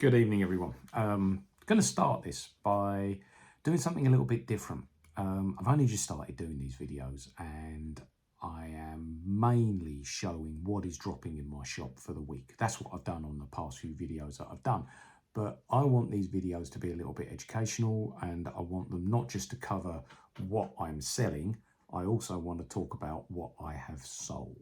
Good evening, everyone. Going to start this by doing something a little bit different. I've only just started doing these videos and I am mainly showing what is dropping in my shop for the week. That's what I've done on the past few videos that I've done. But I want these videos to be a little bit educational, and I want them not just to cover what I'm selling. I also want to talk about what I have sold,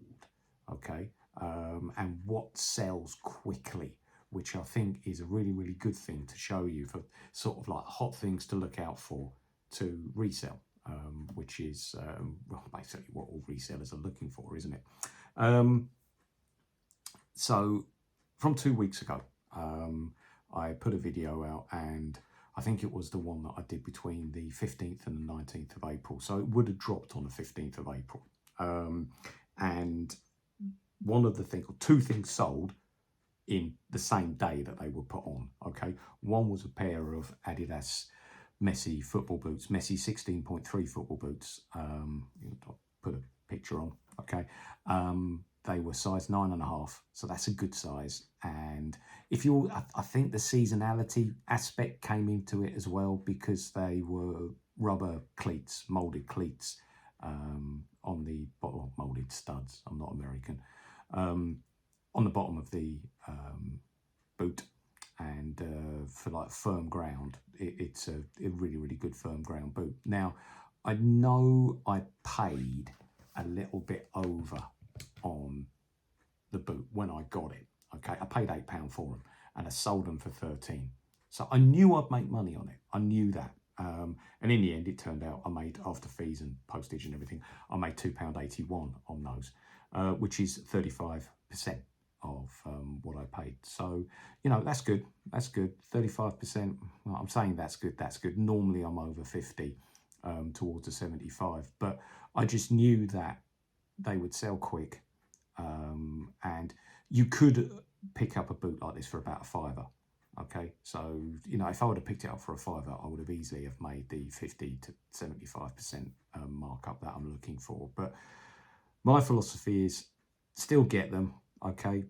okay? And what sells quickly, which I think is a really, really good thing to show you for sort of like hot things to look out for to resell, which is, well, basically what all resellers are looking for, isn't it? So from 2 weeks ago, I put a video out, and I think it was the one that I did between the 15th and the 19th of April. So it would have dropped on the 15th of April. And one of the things, or two things sold in the same day that they were put on, okay? One was a pair of Adidas Messi football boots, Messi 16.3 football boots. I'll put a picture on, okay? They were size 9.5, so that's a good size. And if you, I think the seasonality aspect came into it as well, because they were rubber cleats, molded cleats on the bottom, molded studs. I'm not American. On the bottom of the boot, and for like firm ground, it's a really, really good firm ground boot. Now, I know I paid a little bit over on the boot when I got it, okay? I paid £8 for them, and I sold them for 13. So I knew I'd make money on it. I knew that. And in the end, it turned out I made, after fees and postage and everything, I made £2.81 on those, which is 35% of what I paid. So, you know, that's good. That's good. 35%. Well, I'm saying that's good. That's good. Normally I'm over 50, towards the 75. But I just knew that they would sell quick. And you could pick up a boot like this for about £5. Okay, so, you know, if I would have picked it up for £5, I would have easily have made the 50 to 75% markup that I'm looking for. But my philosophy is still get them, okay?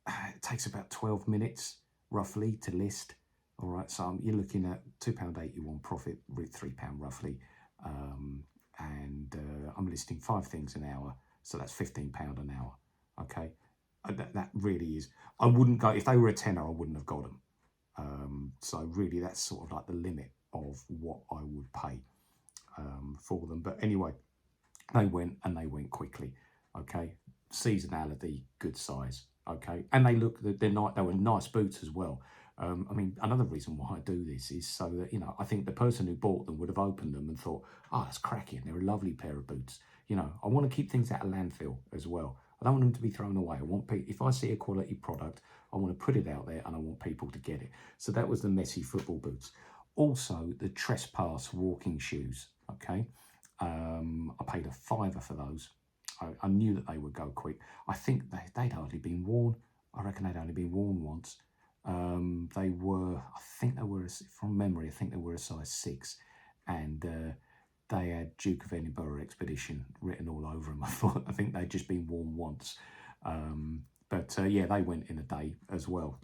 It takes about 12 minutes roughly to list. All right, so you're looking at £2.81 profit, £3 roughly. And I'm listing 5 things an hour, so that's £15 an hour, okay? That really is, I wouldn't go, if they were a tenner, I wouldn't have got them. So really that's sort of like the limit of what I would pay for them. But anyway, they went, and they went quickly, okay? Seasonality, good size, okay? And they look, they were nice boots as well. I mean, another reason why I do this is so that, you know, I think the person who bought them would have opened them and thought, oh, that's cracking, they're a lovely pair of boots. You know, I want to keep things out of landfill as well. I don't want them to be thrown away. I want people, if I see a quality product, I want to put it out there, and I want people to get it. So that was the Messi football boots. Also, the Trespass walking shoes, okay? I paid £5 for those. I knew that they would go quick. I think they'd hardly been worn. I reckon they'd only been worn once. They were, I think they were, from memory, I think they were a size 6. And they had Duke of Edinburgh Expedition written all over them. I think they'd just been worn once. But yeah, they went in a day as well.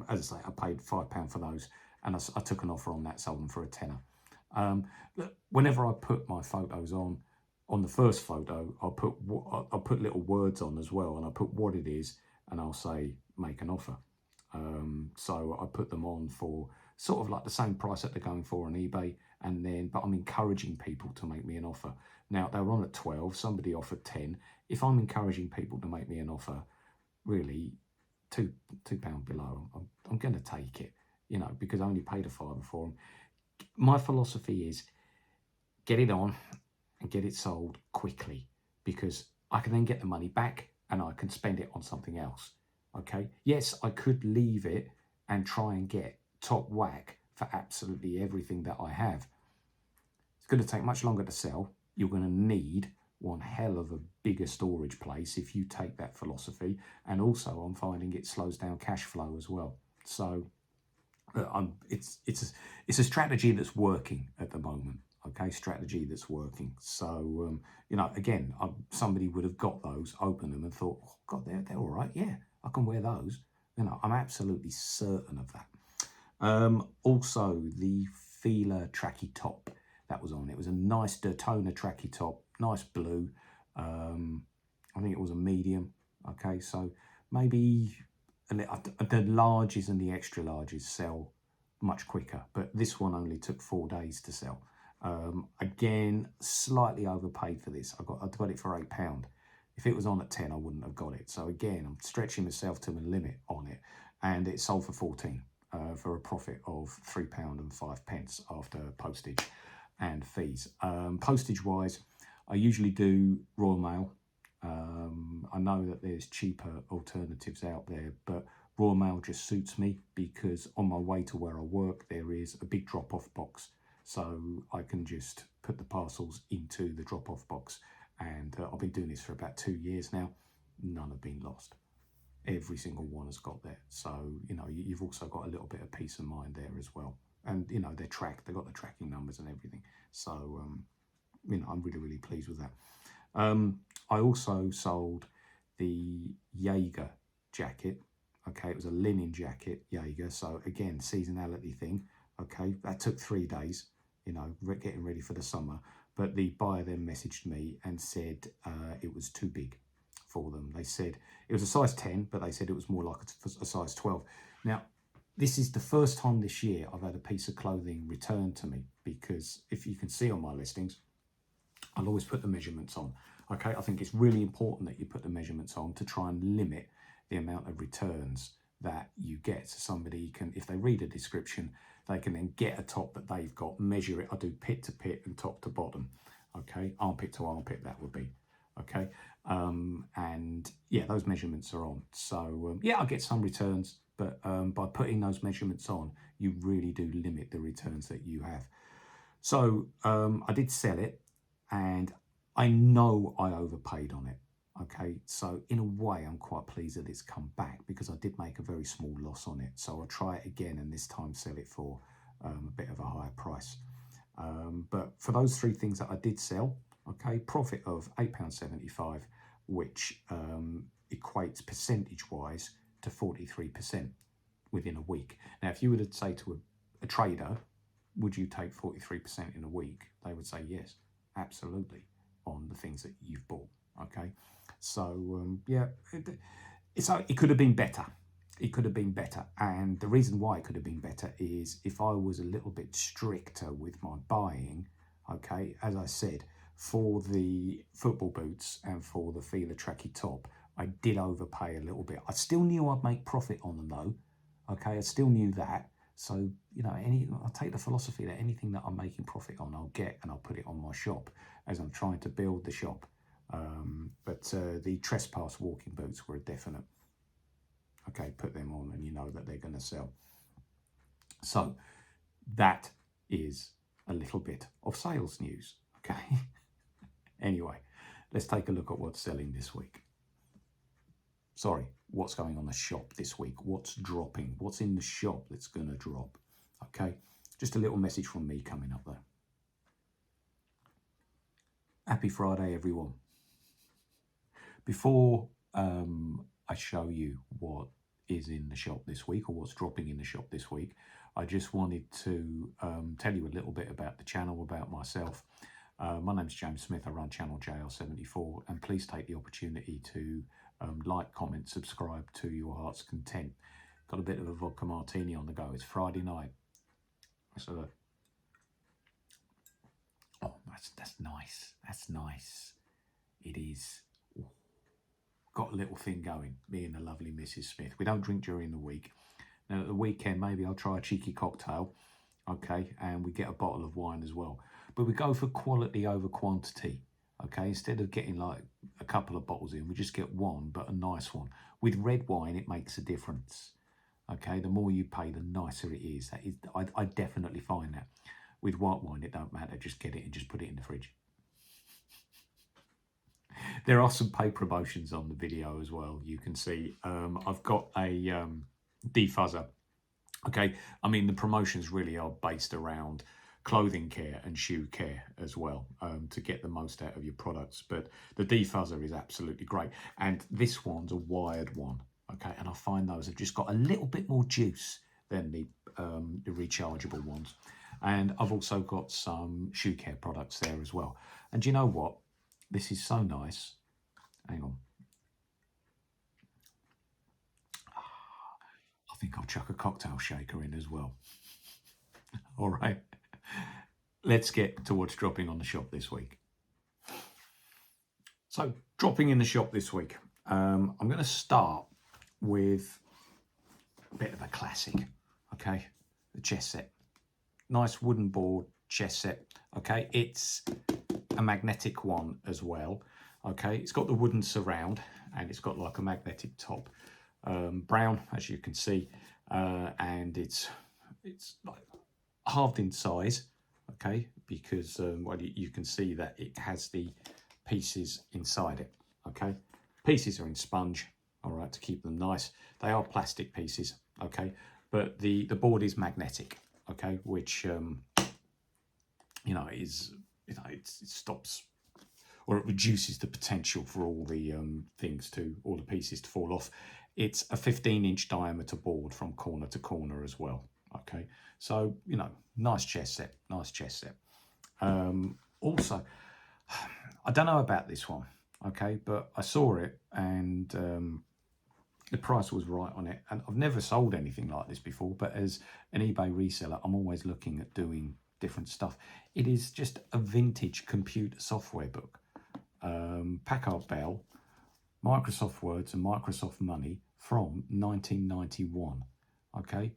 As I say, I paid £5 for those, and I took an offer on that, sold them for a tenner. Whenever I put my photos on the first photo, I'll put little words on as well, and I put what it is, and I'll say make an offer. So I put them on for sort of like the same price that they're going for on eBay, and then, but I'm encouraging people to make me an offer. Now, they were on at 12, somebody offered 10. If I'm encouraging people to make me an offer, really, £2 below, I'm going to take it, you know, because I only paid £5 for them. My philosophy is get it on and get it sold quickly, because I can then get the money back and I can spend it on something else, okay? Yes, I could leave it and try and get top whack for absolutely everything that I have. It's going to take much longer to sell. You're going to need one hell of a bigger storage place if you take that philosophy. And also, I'm finding it slows down cash flow as well. So it's a strategy that's working at the moment. Okay, strategy that's working. So you know, again, somebody would have got those, opened them, and thought, oh God, they're all right. Yeah, I can wear those. You know, I'm absolutely certain of that. Also, the Feeler tracky top that was on. It was a nice Daytona tracky top, nice blue. I think it was a medium. Okay, so maybe the larges and the extra larges sell much quicker, but this one only took 4 days to sell. Again, slightly overpaid for this. I got it for £8. If it was on at 10, I wouldn't have got it. So again, I'm stretching myself to the limit on it, and it sold for 14 for a profit of £3.05 after postage and fees. Postage wise, I usually do Royal Mail. I know that there's cheaper alternatives out there, but Royal Mail just suits me because on my way to where I work, there is a big drop-off box. So I can just put the parcels into the drop-off box. And I've been doing this for about 2 years now. None have been lost. Every single one has got there. So, you know, you've also got a little bit of peace of mind there as well. And, you know, they're tracked. They've got the tracking numbers and everything. So, you know, I'm really, really pleased with that. I also sold the Jaeger jacket. Okay, it was a linen jacket, Jaeger. So, again, seasonality thing. Okay, that took 3 days, you know, getting ready for the summer. But the buyer then messaged me and said it was too big for them. They said it was a size 10, but they said it was more like a size 12. Now, this is the first time this year I've had a piece of clothing returned to me, because if you can see on my listings, I'll always put the measurements on. Okay, I think it's really important that you put the measurements on to try and limit the amount of returns that you get. So somebody can, if they read a description, they can then get a top that they've got, measure it. I do pit to pit and top to bottom. Okay, armpit to armpit, that would be. Okay, and yeah, those measurements are on. So yeah, I get some returns, but by putting those measurements on, you really do limit the returns that you have. So I did sell it, and I know I overpaid on it. Okay, so in a way, I'm quite pleased that it's come back, because I did make a very small loss on it. So I'll try it again, and this time sell it for a bit of a higher price. But for those 3 things that I did sell, okay, profit of £8.75, which equates percentage-wise to 43% within a week. Now, if you were to say to a trader, would you take 43% in a week? They would say yes, absolutely, on the things that you've bought. Okay, so yeah, it could have been better. It could have been better, and the reason why it could have been better is if I was a little bit stricter with my buying. Okay, as I said, for the football boots and for the Feeler tracky top, I did overpay a little bit. I still knew I'd make profit on them though. Okay, I still knew that. So, you know, I'll take the philosophy that anything that I'm making profit on, I'll get and I'll put it on my shop as I'm trying to build the shop. But the trespass walking boots were a definite. Okay, put them on and you know that they're going to sell. So that is a little bit of sales news. Okay. Anyway, let's take a look at what's selling this week. Sorry, what's going on the shop this week? What's dropping? What's in the shop that's going to drop? Okay, just a little message from me coming up there. Happy Friday, everyone. Before I show you what is in the shop this week, or what's dropping in the shop this week, I just wanted to tell you a little bit about the channel, about myself. My name's James Smith. I run channel JL74, and please take the opportunity to like, comment, subscribe to your heart's content. Got a bit of a vodka martini on the go. It's Friday night. So, oh, that's nice. That's nice. It is. Ooh. Got a little thing going, me and the lovely Mrs. Smith. We don't drink during the week. Now, at the weekend, maybe I'll try a cheeky cocktail, okay, and we get a bottle of wine as well. But we go for quality over quantity, okay? Instead of getting like a couple of bottles in, we just get one, but a nice one. With red wine, it makes a difference, okay? The more you pay, the nicer it is. I definitely find that. With white wine, it don't matter. Just get it and just put it in the fridge. There are some paid promotions on the video as well. You can see I've got a defuzzer. Okay, I mean, the promotions really are based around clothing care and shoe care as well, to get the most out of your products. But the defuzzer is absolutely great. And this one's a wired one. Okay, and I find those have just got a little bit more juice than the the rechargeable ones. And I've also got some shoe care products there as well. And do you know what? This is so nice. Hang on. I think I'll chuck a cocktail shaker in as well. All right. Let's get to what's dropping on the shop this week. So, dropping in the shop this week, I'm going to start with a bit of a classic, okay? The chess set. Nice wooden board chess set, okay? It's a magnetic one as well, okay? It's got the wooden surround and it's got like a magnetic top. Brown, as you can see, and it's like halved in size, okay? Because, well, you can see that it has the pieces inside it, okay? Pieces are in sponge, all right, to keep them nice. They are plastic pieces, okay? But the board is magnetic, okay? Which, you know, is, you know, it stops, or it reduces the potential for all the all the pieces to fall off. It's a 15-inch diameter board from corner to corner as well, okay? So, you know, nice chess set, nice chess set. Also, I don't know about this one, okay, but I saw it and the price was right on it. And I've never sold anything like this before, but as an eBay reseller, I'm always looking at doing different stuff. It is just a vintage computer software book. Packard Bell, Microsoft Words and Microsoft Money from 1991, okay?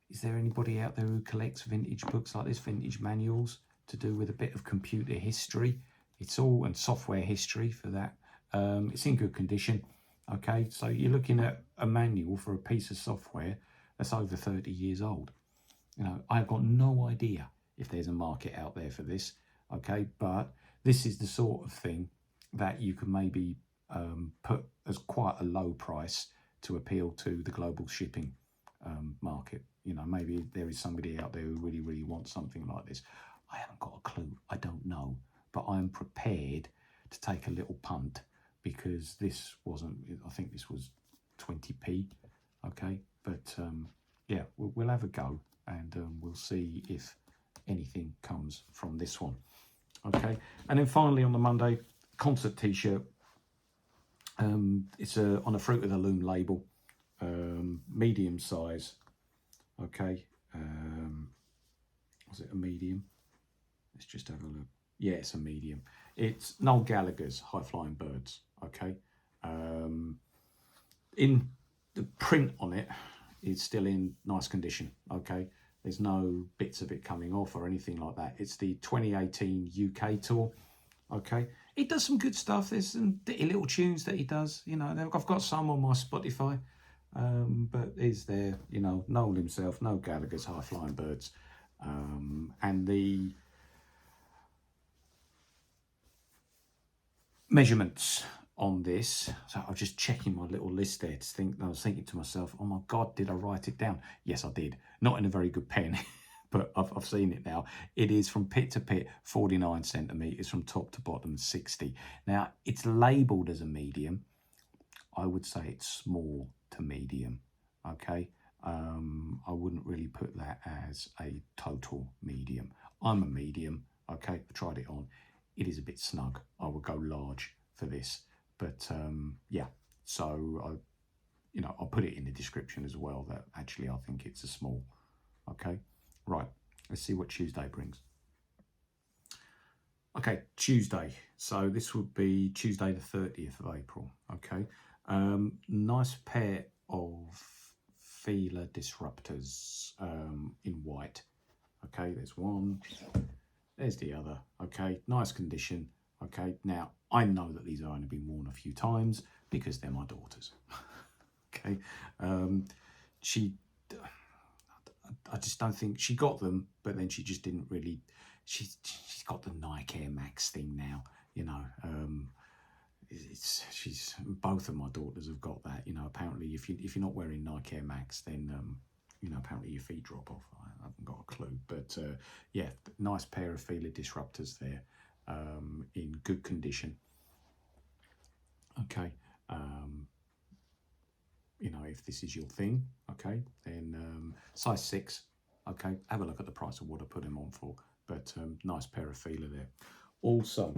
Is there anybody out there who collects vintage books like this, vintage manuals to do with a bit of computer history? It's all, and software history for that. It's in good condition, okay? So you're looking at a manual for a piece of software that's over 30 years old. You know, I've got no idea if there's a market out there for this, okay? But this is the sort of thing that you could maybe put as quite a low price to appeal to the global shipping market. You know, maybe there is somebody out there who really, really wants something like this. I haven't got a clue. I don't know. But I'm prepared to take a little punt because this wasn't, I think this was 20p. Okay. But yeah, we'll have a go and we'll see if anything comes from this one. Okay. And then finally on the Monday, concert t-shirt. It's on a Fruit of the Loom label, medium size. Okay, was it a medium? Let's just have a look. Yeah, it's a medium. It's Noel Gallaghers High Flying Birds. Okay, in the print on it is still in nice condition. Okay, there's no bits of it coming off or anything like that. It's the 2018 UK tour. Okay, he does some good stuff. There's some little tunes that he does. You know, I've got some on my Spotify. But is there, you know, Noel himself, Noel Gallaghers High Flying Birds. And the measurements on this, so I was just checking my little list there to think, I was thinking to myself, oh my God, did I write it down? Yes, I did. Not in a very good pen, but I've seen it now. It is from pit to pit, 49 centimetres, from top to bottom, 60. Now, it's labelled as a medium. I would say it's small to medium, okay? I wouldn't really put that as a total medium. I'm a medium, okay? I tried it on. It is a bit snug. I would go large for this, but yeah. So I'll put it in the description as well that actually I think it's a small, okay? Right, let's see what Tuesday brings. Okay, Tuesday. So this would be Tuesday the 30th of April, okay? Nice pair of feeler disruptors in white. Okay, there's one, there's the other. Okay, nice condition. Okay, now I know that these have only been worn a few times because they're my daughters. Okay, I just don't think she got them, but then she just didn't really. She's got the Nike Air Max thing now, you know. She's both of my daughters have got that. You know, apparently if you're not wearing Nike Air Max, then you know, apparently your feet drop off. I haven't got a clue, but yeah, nice pair of feeler disruptors there, in good condition. Okay, you know, if this is your thing, okay, then size 6, Okay, have a look at the price of what I put them on for. But nice pair of feeler there. Also,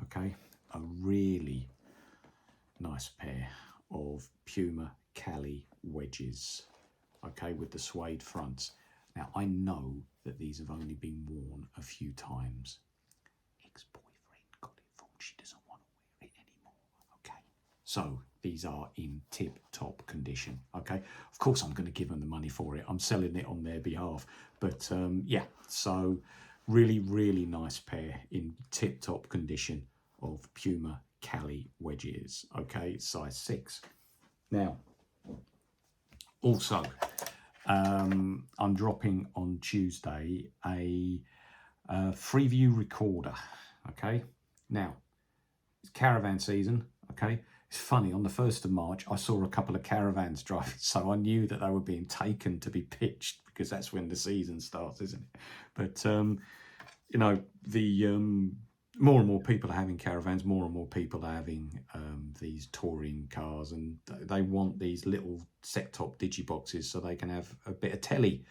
okay, a really nice pair of Puma Cali wedges, okay, with the suede fronts. Now, I know that these have only been worn a few times. Ex-boyfriend got it from, she doesn't want to wear it anymore, okay? So, these are in tip-top condition, okay? Of course, I'm going to give them the money for it. I'm selling it on their behalf. But, yeah, so really, really nice pair in tip-top condition of Puma Cali wedges, okay? Size 6. Now, also, I'm dropping on Tuesday a Freeview recorder, okay? Now, it's caravan season, okay? It's funny, on the 1st of March, I saw a couple of caravans driving, so I knew that they were being taken to be pitched, because that's when the season starts, isn't it? But, you know, the more and more people are having caravans, more and more people are having these touring cars, and they want these little set-top digiboxes so they can have a bit of telly.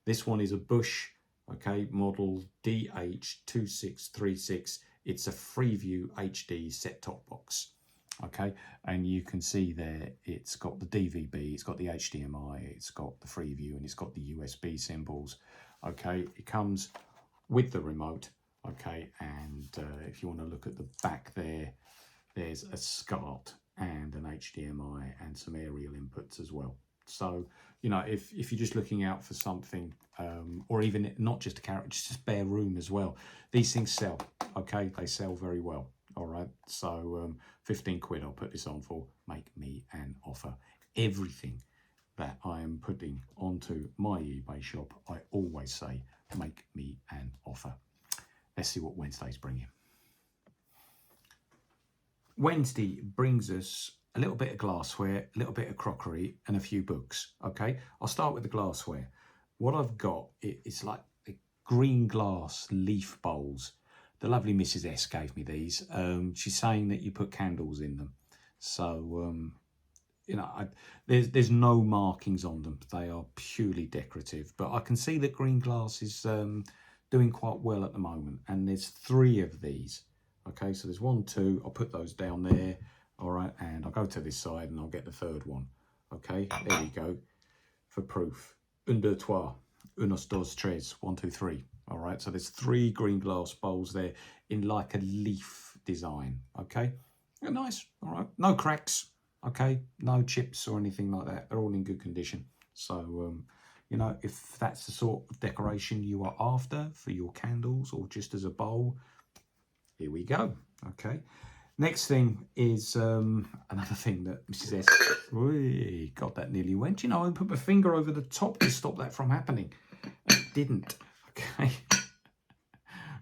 This one is a Bush, okay, model DH2636. It's a Freeview HD set-top box, okay, and you can see there it's got the DVB, it's got the HDMI, it's got the Freeview, and it's got the USB symbols, okay. It comes with the remote, okay, and if you want to look at the back there, there's a SCART and an HDMI and some aerial inputs as well. So, you know, if you're just looking out for something, or even not just a carrot, just a spare room as well, these things sell, okay, they sell very well, all right. So 15 quid I'll put this on for. Make me an offer. Everything that I am putting onto my eBay shop, I always say, make me an offer. Let's see what Wednesday's bringing. Wednesday brings us a little bit of glassware, a little bit of crockery, and a few books, okay? I'll start with the glassware. What I've got, it's like the green glass leaf bowls. The lovely Mrs. S gave me these. She's saying that you put candles in them. So, you know, there's no markings on them. They are purely decorative. But I can see that green glass is doing quite well at the moment. And there's 3 of these. Okay, so there's 1, 2. I'll put those down there. All right, and I'll go to this side and I'll get the 3rd one. Okay, there we go. For proof. 1, 2, 3. 1, 2, 3. 1, 2, 3. All right, so there's 3 green glass bowls there in like a leaf design. Okay, nice. All right, no cracks. Okay, no chips or anything like that. They're all in good condition. So, you know, if that's the sort of decoration you are after for your candles or just as a bowl, here we go. Okay. Next thing is another thing that Mrs. S. God, that nearly went. You know, I put my finger over the top to stop that from happening. It didn't. Okay.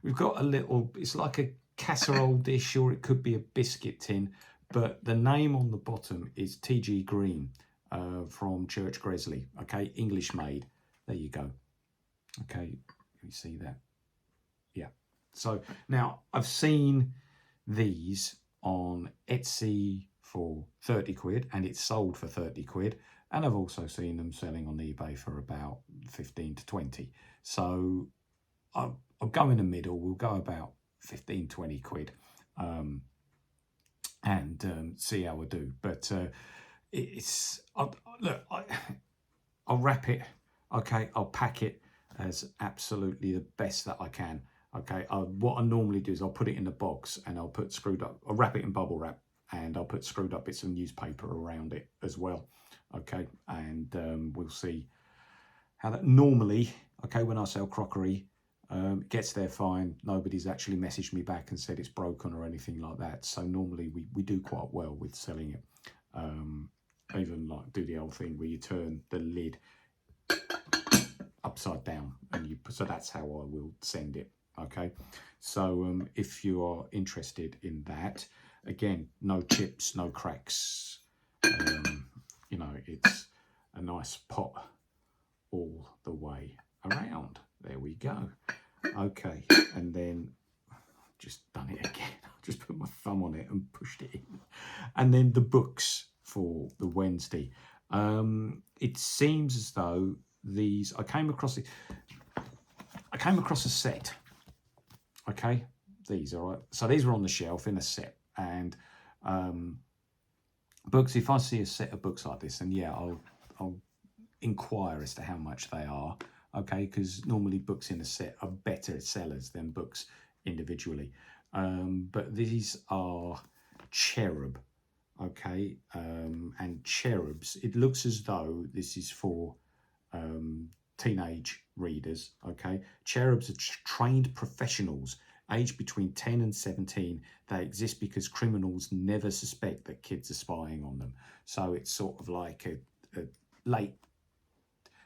We've got a little, it's like a casserole dish, or it could be a biscuit tin, but the name on the bottom is TG Green from Church Gresley. Okay, English made. There you go. Okay, you see that? Yeah. So now I've seen these on Etsy for 30 quid, and it's sold for 30 quid. And I've also seen them selling on eBay for about 15 to 20. So I'll go in the middle. We'll go about 15, 20 quid and see how I do. But I'll wrap it. Okay, I'll pack it as absolutely the best that I can. Okay, what I normally do is I'll put it in a box and I'll wrap it in bubble wrap, and I'll put screwed up bits of newspaper around it as well. Okay, and we'll see how that normally, okay, when I sell crockery, it gets there fine. Nobody's actually messaged me back and said it's broken or anything like that. So normally we do quite well with selling it. Even like do the old thing where you turn the lid upside down, and so that's how I will send it. Okay, so if you are interested in that, again, no chips, no cracks. You know, it's a nice pot all the way around. There we go. Okay, and then just done it again. Just put my thumb on it and pushed it in. And then the books for the Wednesday. It seems as though these, I came across a set. Okay, these, all right. So these were on the shelf in a set, and books. If I see a set of books like this, then yeah, I'll inquire as to how much they are. Okay, because normally books in a set are better sellers than books individually. But these are cherub. Okay, and cherubs. It looks as though this is for teenage readers. Okay, cherubs are trained professionals aged between 10 and 17. They exist because criminals never suspect that kids are spying on them. So it's sort of like a late,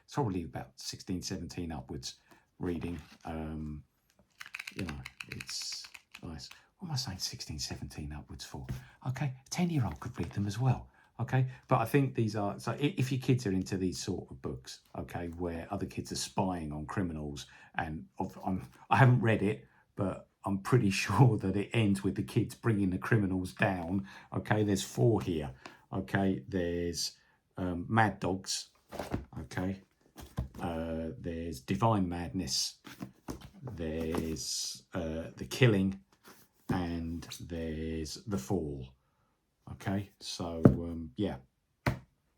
it's probably about 16, 17 upwards reading. You know, it's nice. What am I saying 16, 17 upwards for? Okay, a 10-year-old could read them as well. Okay, but I think these are, so if your kids are into these sort of books, okay, where other kids are spying on criminals, and I haven't read it, but I'm pretty sure that it ends with the kids bringing the criminals down. Okay, there's 4 here. Okay, there's Mad Dogs. Okay, there's Divine Madness. There's The Killing, and there's The Fall. Okay, so yeah,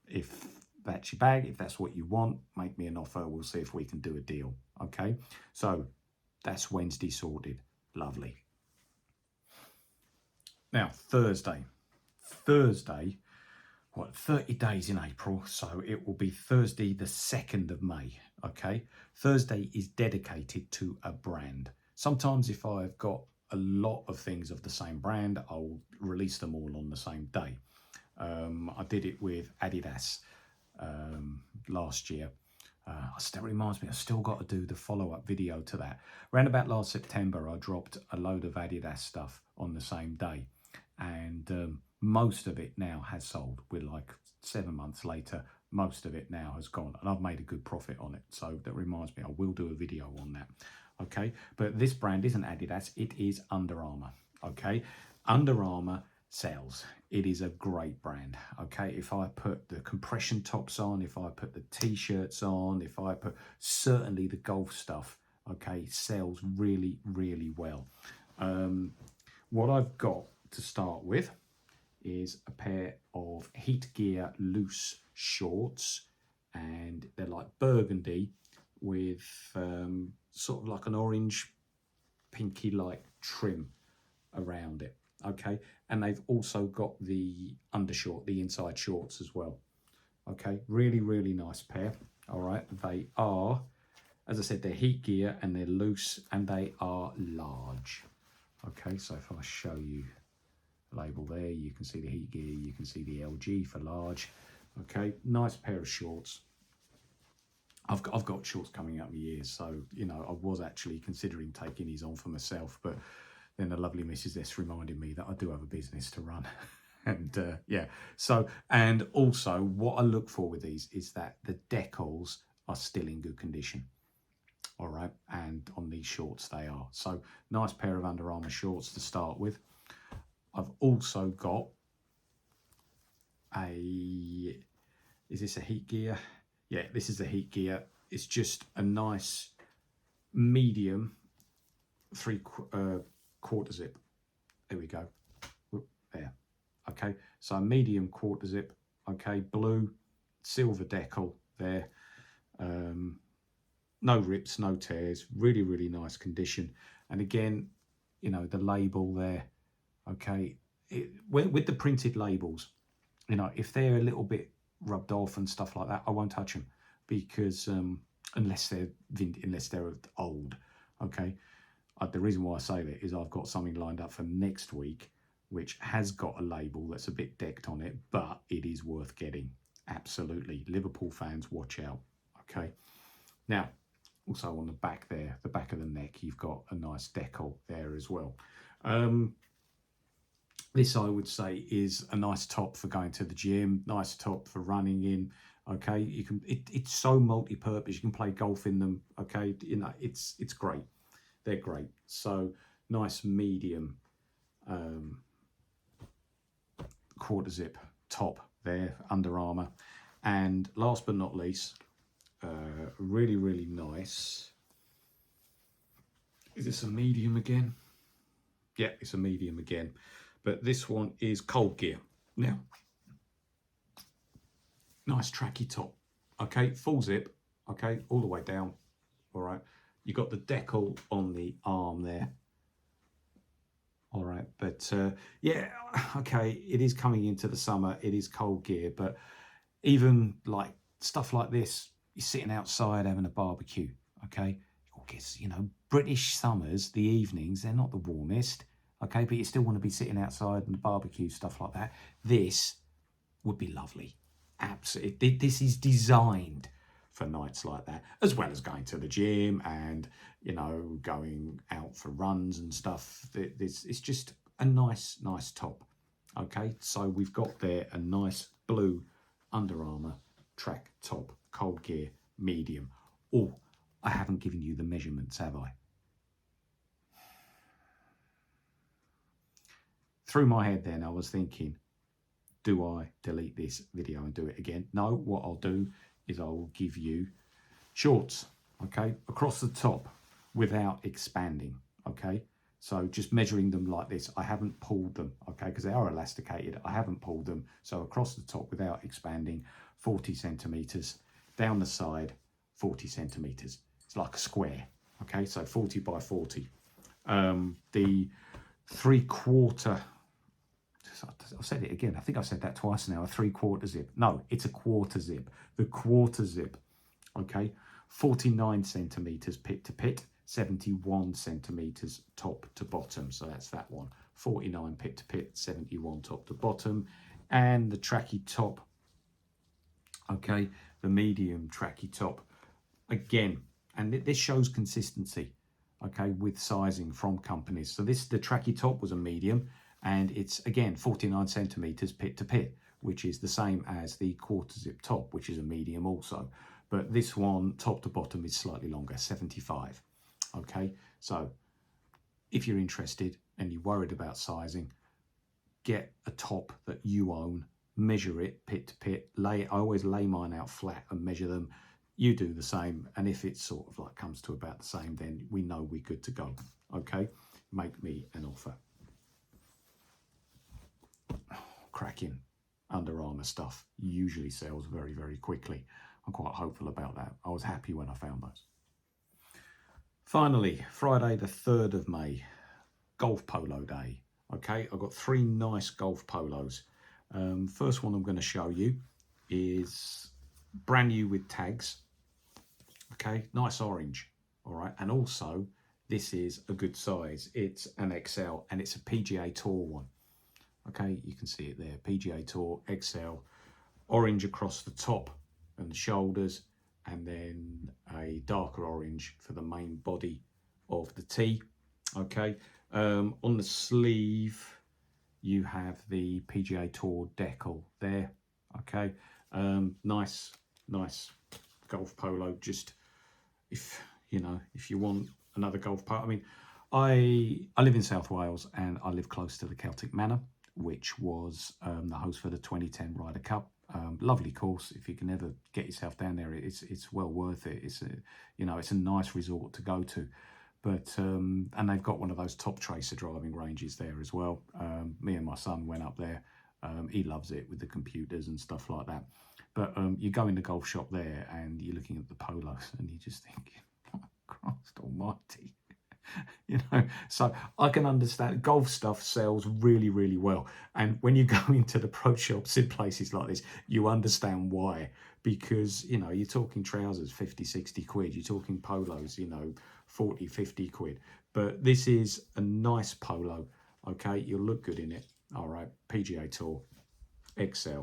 if that's your bag, if that's what you want, make me an offer. We'll see if we can do a deal. Okay, so that's Wednesday sorted. Lovely. Now, Thursday, what, 30 days in April, so it will be Thursday the 2nd of May. Okay, Thursday is dedicated to a brand. Sometimes if I've got a lot of things of the same brand, I'll release them all on the same day. I did it with Adidas last year. That reminds me, I still got to do the follow-up video to that. Around about last September, I dropped a load of Adidas stuff on the same day, and most of it now has sold. We're like 7 months later, most of it now has gone, and I've made a good profit on it. So that reminds me, I will do a video on that. Okay, but this brand isn't Adidas, it is Under Armour. Okay, Under Armour sells. It is a great brand. Okay, if I put the compression tops on, if I put the t-shirts on, if I put certainly the golf stuff, okay, sells really, really well. What I've got to start with is a pair of Heat Gear loose shorts, and they're like burgundy with sort of like an orange pinky like trim around it. Okay, and they've also got the undershort, the inside shorts as well. Okay, really, really nice pair. All right, they are, as I said, they're Heat Gear and they're loose and they are large. Okay, so if I show you the label there, you can see the Heat Gear, you can see the LG for large. Okay, nice pair of shorts. I've got shorts coming up my ears, so you know I was actually considering taking these on for myself, but then the lovely Mrs. S reminded me that I do have a business to run. And yeah, so, and also what I look for with these is that the decals are still in good condition. All right, and on these shorts they are. So nice pair of Under Armour shorts to start with. I've also got a, is this a Heat Gear? Yeah, this is a Heat Gear. It's just a nice medium 3/4 zip. There we go. Whoop, there. Okay, so a medium quarter zip. Okay, blue, silver decal there. No rips, no tears. Really, really nice condition. And again, you know, the label there. Okay, with the printed labels, you know, if they're a little bit rubbed off and stuff like that, I won't touch them, because unless they're old. Okay, the reason why I say that is I've got something lined up for next week which has got a label that's a bit decked on it, but it is worth getting. Absolutely, Liverpool fans, watch out. Okay, now also on the back there, the back of the neck, you've got a nice decal there as well. This, I would say, is a nice top for going to the gym, nice top for running in. Okay, you can, it's so multi-purpose. You can play golf in them. Okay, you know, it's great. They're great. So nice medium quarter zip top there, Under Armour. And last but not least, really, really nice. Is this a medium again? Yeah, it's a medium again. But this one is cold gear. Now, nice tracky top. Okay, full zip. Okay, all the way down. All right. You got the decal on the arm there. All right, but yeah, okay, it is coming into the summer. It is cold gear, but even like stuff like this, you're sitting outside having a barbecue, okay? You know, British summers, the evenings, they're not the warmest, okay? But you still want to be sitting outside and barbecue, stuff like that. This would be lovely. Absolutely. This is designed for nights like that, as well as going to the gym and, you know, going out for runs and stuff. It's just a nice top. Okay, so we've got there a nice blue Under Armour track top, cold gear, medium. Oh, I haven't given you the measurements, have I? Through my head then, I was thinking, do I delete this video and do it again? No, what I'll do is I'll give you shorts, okay, across the top without expanding, okay? So just measuring them like this. I haven't pulled them, okay, because they are elasticated. I haven't pulled them. So across the top without expanding, 40 centimeters. Down the side, 40 centimeters. It's like a square, okay? So 40 by 40. The 3/4, I've said it again. I think I've said that twice now. A 3/4 zip. No, it's a quarter zip. The quarter zip, okay, 49 centimeters pit to pit, 71 centimeters top to bottom. So that's that one. 49 pit to pit, 71 top to bottom. And the tracky top, okay, the medium tracky top, again, and this shows consistency, okay, with sizing from companies. So the tracky top was a medium, and it's again 49 centimeters pit to pit, which is the same as the quarter zip top, which is a medium also. But this one, top to bottom, is slightly longer, 75. Okay, so if you're interested and you're worried about sizing, get a top that you own, measure it pit to pit. I always lay mine out flat and measure them. You do the same, and if it sort of like comes to about the same, then we know we're good to go. Okay, make me an offer. Cracking Under Armour stuff usually sells very, very quickly. I'm quite hopeful about that. I was happy when I found those. Finally, Friday the 3rd of May, golf polo day. Okay, I've got 3 nice golf polos. First one I'm going to show you is brand new with tags. Okay, nice orange. All right, and also this is a good size. It's an XL and it's a PGA Tour one. Okay, you can see it there, PGA Tour XL, orange across the top and the shoulders, and then a darker orange for the main body of the tee. Okay, on the sleeve you have the PGA Tour decal there. Okay, nice golf polo. Just if you want another golf polo. I mean, I live in South Wales and I live close to the Celtic Manor, which was the host for the 2010 Ryder Cup. Lovely course. If you can ever get yourself down there, it's well worth it. It's a nice resort to go to. But and they've got one of those top tracer driving ranges there as well. Me and my son went up there. He loves it with the computers and stuff like that. But you go in the golf shop there and you're looking at the polos and you just think, oh, Christ almighty. So I can understand golf stuff sells really, really well. And when you go into the pro shops in places like this, you understand why. Because, you're talking trousers, 50, 60 quid. You're talking polos, 40, 50 quid. But this is a nice polo, okay? You'll look good in it. All right, PGA Tour XL.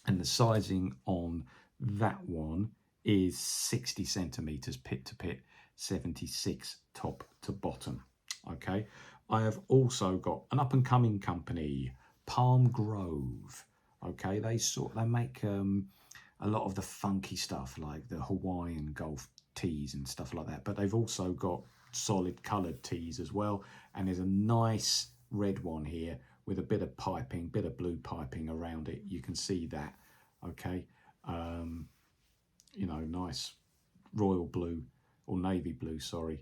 And the sizing on that one is 60 centimeters pit to pit, 76 top to bottom. Okay, I have also got an up and coming company, Palm Grove. Okay, they make a lot of the funky stuff like the Hawaiian golf tees and stuff like that, but they've also got solid coloured tees as well. And there's a nice red one here with a bit of piping, bit of blue piping around it. You can see that. Okay, nice royal blue or navy blue, sorry,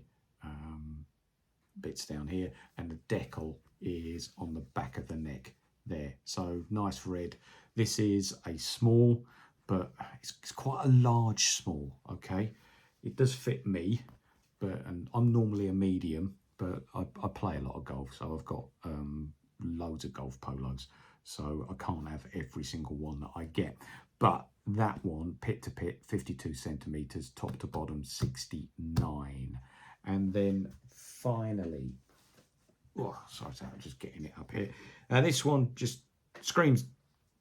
bits down here, and the decal is on the back of the neck there. So nice red. This is a small, but it's quite a large small, okay? It does fit me, and I'm normally a medium, but I play a lot of golf, so I've got loads of golf polos, so I can't have every single one that I get. But that one, pit to pit, 52 centimeters, top to bottom, 69. And then finally, oh, sorry, I'm just getting it up here. This one just screams,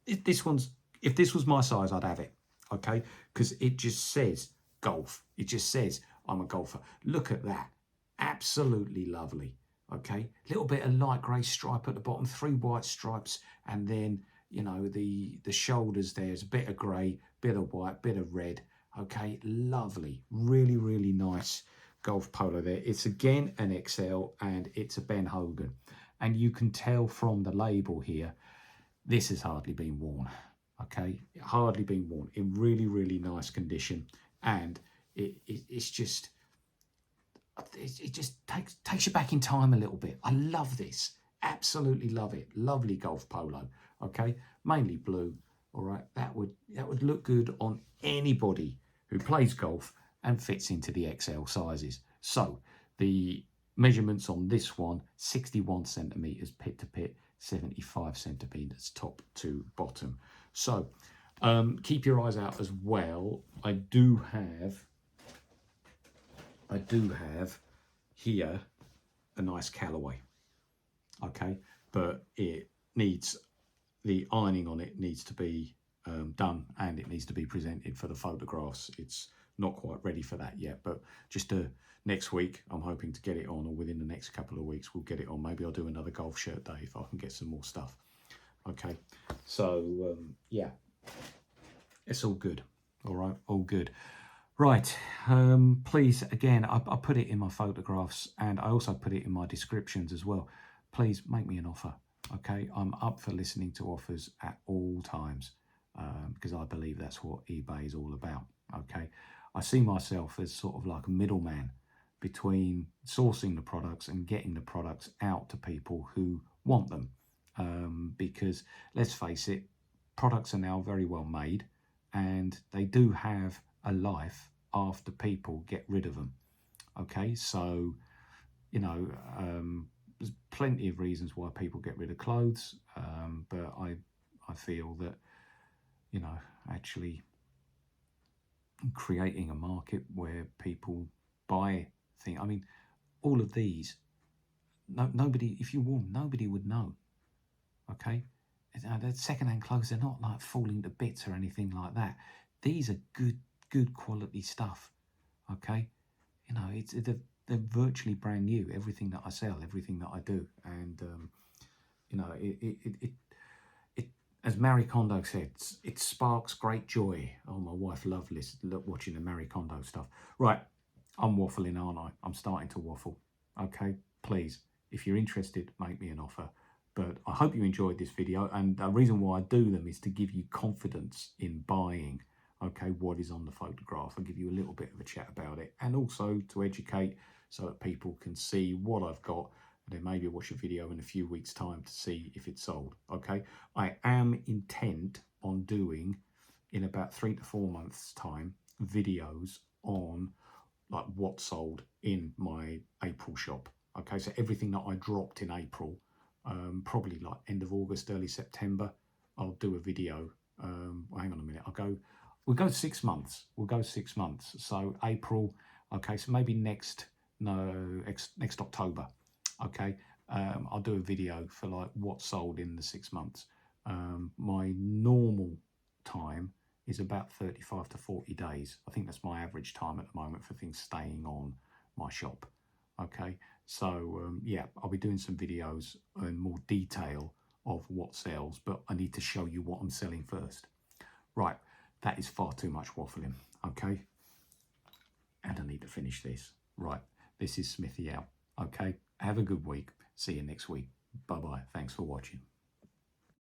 this one's, if this was my size, I'd have it, okay? Because it just says golf. It just says I'm a golfer. Look at that. Absolutely lovely, okay? Little bit of light grey stripe at the bottom, 3 white stripes, and then, you know, the shoulders, there's a bit of grey, bit of white, bit of red, okay? Lovely. Really, really nice golf polo there. It's again an XL, and it's a Ben Hogan. And you can tell from the label here, this has hardly been worn, okay? Hardly been worn, in really, really nice condition. And it's just, it just takes you back in time a little bit. I love this, absolutely love it. Lovely golf polo, okay? Mainly blue, all right? That would look good on anybody who plays golf and fits into the XL sizes. So the measurements on this one, 61 centimeters pit to pit, 75 centimeters top to bottom. So keep your eyes out as well. I do have here a nice Callaway, okay, but it needs, the ironing on it needs to be done, and it needs to be presented for the photographs. It's not quite ready for that yet, but just next week I'm hoping to get it on, or within the next couple of weeks we'll get it on. Maybe I'll do another golf shirt day if I can get some more stuff. Okay, so yeah, it's all good. All right, all good. Right, please, again, I put it in my photographs, and I also put it in my descriptions as well. Please make me an offer, okay? I'm up for listening to offers at all times, because I believe that's what eBay is all about, okay? I see myself as sort of like a middleman between sourcing the products and getting the products out to people who want them, because let's face it, products are now very well made, and they do have a life after people get rid of them, okay? So, you know, there's plenty of reasons why people get rid of clothes, but I feel that, you know, actually creating a market where people buy things, I mean, all of these, nobody, if you wore them, nobody would know, okay? They're second-hand clothes, they're not like falling to bits or anything like that. These are good quality stuff, okay? You know, they're virtually brand new, everything that I sell, everything that I do. And you know, it as Marie Kondo said, it sparks great joy. Oh, my wife loved watching the Marie Kondo stuff. Right, I'm waffling, aren't I? I'm starting to waffle, okay? Please, if you're interested, make me an offer. But I hope you enjoyed this video, and the reason why I do them is to give you confidence in buying, okay, what is on the photograph. I'll give you a little bit of a chat about it, and also to educate so that people can see what I've got, and then maybe watch a video in a few weeks' time to see if it's sold, okay? I am intent on doing, in about 3 to 4 months' time, videos on like what sold in my April shop, okay? So everything that I dropped in April, probably like end of August, early September, I'll do a video. Well, hang on a minute, we'll go 6 months. We'll go 6 months. So April, okay, so maybe next October, okay, I'll do a video for like what sold in the 6 months. My normal time is about 35 to 40 days. I think that's my average time at the moment for things staying on my shop, okay? So yeah, I'll be doing some videos in more detail of what sells, but I need to show you what I'm selling first. Right, that is far too much waffling, okay? And I need to finish this. Right, this is Smithy out, okay? Have a good week. See you next week. Bye-bye. Thanks for watching.